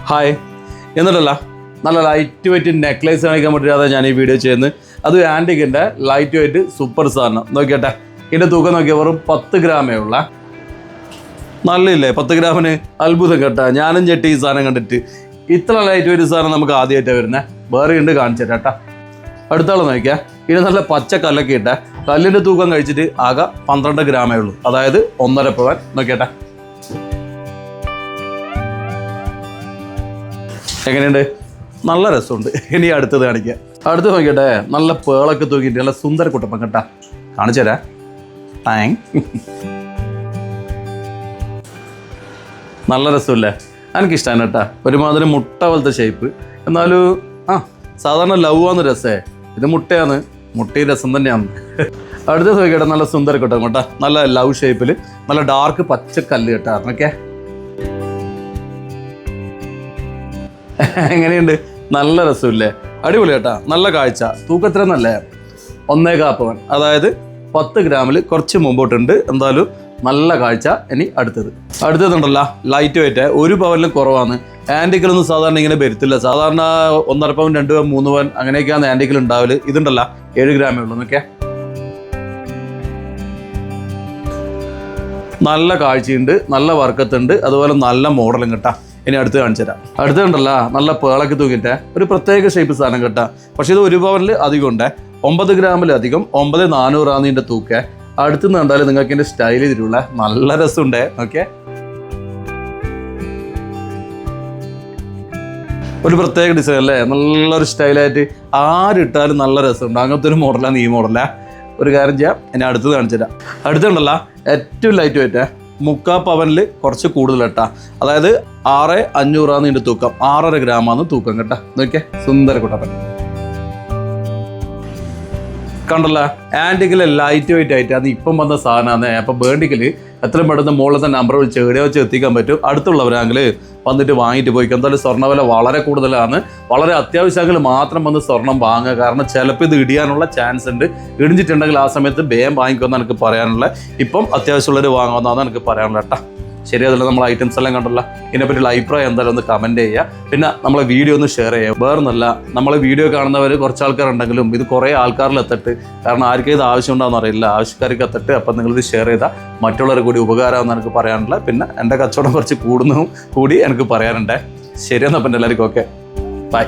Hi എന്നിട്ടല്ല നല്ല light weight necklace കാണിക്കാൻ പറ്റാതെ ഞാൻ ഈ വീഡിയോ ചെയ്യുന്നത്. അത് ആൻറ്റിക്കിൻ്റെ ലൈറ്റ് വെയിറ്റ് സൂപ്പർ സാധനം നോക്കിയട്ടെ. ഇതിൻ്റെ തൂക്കം നോക്കിയാൽ വെറും 10 ഗ്രാമേ ഉള്ള. നല്ലില്ലേ 10 ഗ്രാമിന്? അത്ഭുതം കേട്ടാ. ഞാനും ചെട്ടി ഈ സാധനം കണ്ടിട്ട്. ഇത്ര ലൈറ്റ് വെയിറ്റ് സാധനം നമുക്ക് ആദ്യമായിട്ടാണ് വരുന്നത്. വേറെ ഉണ്ട് കാണിച്ചു തരാം കേട്ടാ. അടുത്താൾ നോക്കിയാൽ ഇത് നല്ല പച്ച കല്ലൊക്കെ ഇട്ട കല്ലിൻ്റെ തൂക്കം കഴിച്ചിട്ട് ആകെ 12 ഗ്രാമേ ഉള്ളൂ. അതായത് 1.5 പവൻ. നോക്കിയട്ടെ എങ്ങനെയുണ്ട്? നല്ല രസമുണ്ട്. ഇനി അടുത്തത് കാണിക്കാം. അടുത്ത് നോക്കിയട്ടെ നല്ല പേളൊക്കെ തൂക്കിയിട്ട് നല്ല സുന്ദര കുട്ടപ്പൻ കേട്ടാ. കാണിച്ചു തരാം. നല്ല രസമില്ലേ? എനിക്കിഷ്ടമാണ് കേട്ടാ. ഒരുമാതിരി മുട്ട പോലത്തെ ഷേപ്പ്. എന്നാലും സാധാരണ ലവാന്ന് രസേ. ഇത് മുട്ടയാണ്. മുട്ടയും രസം തന്നെയാണ്. അടുത്ത നോക്കിയട്ടെ നല്ല സുന്ദര കുട്ടൻ കേട്ടാ. നല്ല ലവ് ഷേപ്പിൽ നല്ല ഡാർക്ക് പച്ചക്കല്ല് കേട്ടാ. ഓക്കെ എങ്ങനെയുണ്ട്? നല്ല രസമില്ലേ? അടിപൊളി കേട്ടാ. നല്ല കാഴ്ച. തൂക്കത്ര നല്ലേ 1.25 പവൻ. അതായത് 10 ഗ്രാമിൽ കുറച്ച് മുമ്പോട്ടുണ്ട്. എന്തായാലും നല്ല കാഴ്ച. ഇനി അടുത്തതുണ്ടല്ലോ ലൈറ്റ് വെയിറ്റ് 1 പവനിലും കുറവാണ്. ആൻറ്റിക്കിലൊന്നും സാധാരണ ഇങ്ങനെ വരുത്തില്ല. സാധാരണ 1.5 പവൻ 2 പവൻ 3 പവൻ അങ്ങനെയൊക്കെയാണ് ആൻറ്റിക്കിൽ ഉണ്ടാവല്. ഇതുണ്ടല്ലോ 7 ഗ്രാമേ ഉള്ളൂ. എന്നൊക്കെ നല്ല കാഴ്ചയുണ്ട്, നല്ല വർക്കത്തുണ്ട്, അതുപോലെ നല്ല മോഡലും കേട്ടാ. ഇനി അടുത്ത് കാണിച്ചു തരാം. അടുത്തുണ്ടല്ലോ നല്ല പേളൊക്കെ തൂക്കിയിട്ട് ഒരു പ്രത്യേക ഷേപ്പ് സാധനം കേട്ടാ. പക്ഷെ ഇത് 1 പവനിൽ അധികം ഉണ്ട്. 9 ഗ്രാമിലധികം 9,400 ഇതിൻ്റെ തൂക്കെ. അടുത്തുനിന്ന് കണ്ടാലും നിങ്ങൾക്ക് ഇതിൻ്റെ സ്റ്റൈൽ ചെയ്തിട്ടുള്ള നല്ല രസമുണ്ട്. ഓക്കെ ഒരു പ്രത്യേക ഡിസൈൻ അല്ലേ? നല്ലൊരു സ്റ്റൈലായിട്ട് ആരിട്ടാലും നല്ല രസമുണ്ട്. അങ്ങനത്തെ ഒരു മോഡലാണ് ഈ മോഡലാ. ഒരു കാര്യം ചെയ്യാം, ഇനി അടുത്തത് കാണിച്ചു തരാം. അടുത്തുണ്ടല്ലോ ഏറ്റവും ലൈറ്റ് വെയിറ്റ് 3/4 പവനിൽ കുറച്ച് കൂടുതൽ കേട്ടാ. അതായത് 6,500 ഇതിൻ്റെ തൂക്കം. 6.5 ഗ്രാമാണ് തൂക്കം കേട്ടാ. നോക്കിയേ സുന്ദര കുട്ടപ്പൻ കണ്ടല്ല. ആൻറ്റിക്കിൽ ലൈറ്റ് വെയിറ്റ് ആയിട്ട് അത് ഇപ്പം വന്ന സാധനമാണ്. അപ്പം വേണ്ടിക്കൽ എത്രയും പെട്ടെന്ന് മുകളിലത്തെ നമ്പർ വിളിച്ച് എവിടെ വെച്ച് എത്തിക്കാൻ പറ്റും. അടുത്തുള്ളവരാണെങ്കിൽ വന്നിട്ട് വാങ്ങിയിട്ട് പോയിക്കും. എന്തായാലും സ്വർണ്ണവില വളരെ കൂടുതലാണ്. വളരെ അത്യാവശ്യമെങ്കിൽ മാത്രം വന്ന് സ്വർണം വാങ്ങുക. കാരണം ചിലപ്പോൾ ഇത് ഇടിയാനുള്ള ചാൻസ് ഉണ്ട്. ഇടിഞ്ഞിട്ടുണ്ടെങ്കിൽ ആ സമയത്ത് വേഗം വാങ്ങിക്കുമെന്ന് എനിക്ക് പറയാനുള്ള. ഇപ്പം അത്യാവശ്യമുള്ളവർ വാങ്ങുമെന്നാണ് എനിക്ക് പറയാനുള്ള കേട്ടോ. ശരി, അതല്ല നമ്മൾ ഐറ്റംസ് എല്ലാം കണ്ടല്ലോ. ഇതിനെപ്പറ്റിയുള്ള അഭിപ്രായം എന്തായാലും ഒന്ന് കമൻറ്റ് ചെയ്യുക. പിന്നെ നമ്മളെ വീഡിയോ ഒന്ന് ഷെയർ ചെയ്യുക. വേറൊന്നല്ല, നമ്മളെ വീഡിയോ കാണുന്നവർ കുറച്ച് ആൾക്കാരുണ്ടെങ്കിലും ഇത് കുറേ ആൾക്കാരിൽ എത്തട്ട്. കാരണം ആർക്കും ഇത് ആവശ്യമുണ്ടാകുന്ന അറിയില്ല. ആവശ്യക്കാർക്ക് എത്തട്ട്. അപ്പം നിങ്ങളിത് ഷെയർ ചെയ്താൽ മറ്റുള്ളവർ കൂടി ഉപകാരമാണെന്ന് എനിക്ക് പറയാനുള്ള. പിന്നെ എൻ്റെ കച്ചവടം കുറച്ച് കൂടി എനിക്ക് പറയാനുണ്ട്. ശരിയെന്നപ്പം എല്ലാവർക്കും ഓക്കെ ബൈ.